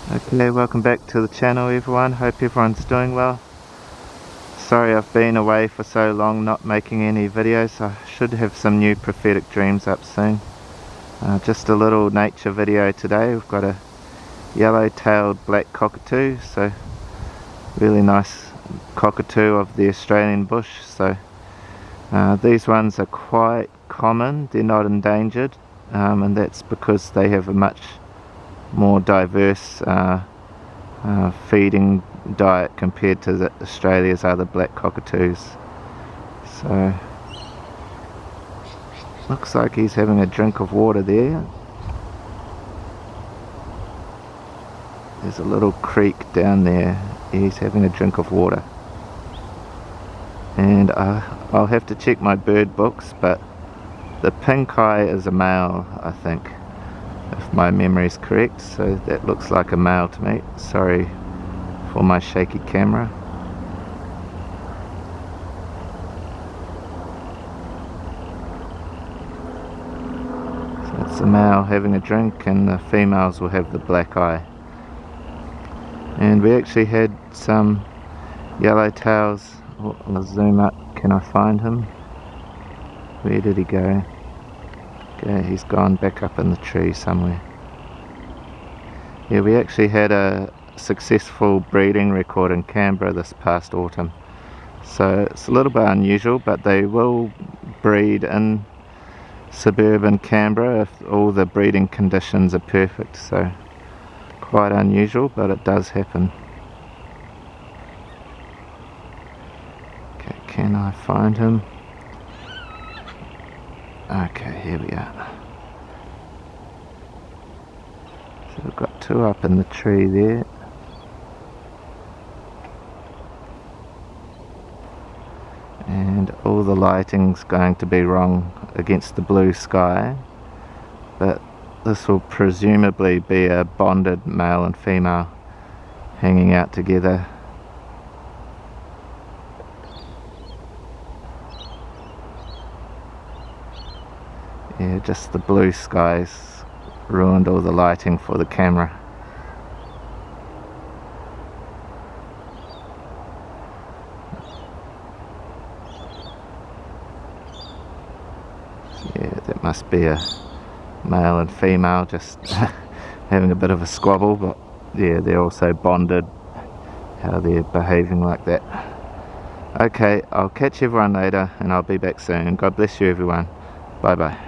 Okay, welcome back to the channel everyone. Hope everyone's doing well. Sorry I've been away for so long not making any videos. I should have some new prophetic dreams up soon. Just a little nature video today. We've got a yellow-tailed black cockatoo, so really nice cockatoo of the Australian bush. So these ones are quite common, they're not endangered, and that's because they have a much more diverse feeding diet compared to Australia's other black cockatoos. So looks like he's having a drink of water there. There's a little creek down there. He's having a drink of water. And I'll have to check my bird books, but the pink eye is a male, I think, if my memory is correct. So that looks like a male to me. Sorry for my shaky camera. So it's a male having a drink, and the females will have the black eye. And we actually had some yellowtails. I'll zoom up. Can I find him? Where did he go? Okay, he's gone back up in the tree somewhere. Yeah, we actually had a successful breeding record in Canberra this past autumn. So it's a little bit unusual, but they will breed in suburban Canberra if all the breeding conditions are perfect. So quite unusual, but it does happen. Okay, can I find him? Okay, here we are. So we've got two up in the tree there. And all the lighting's going to be wrong against the blue sky, but this will presumably be a bonded male and female hanging out together. Yeah, just the blue skies ruined all the lighting for the camera. Yeah, that must be a male and female just having a bit of a squabble, but yeah, they're also bonded, how they're behaving like that. Okay, I'll catch everyone later and I'll be back soon. God bless you everyone. Bye bye.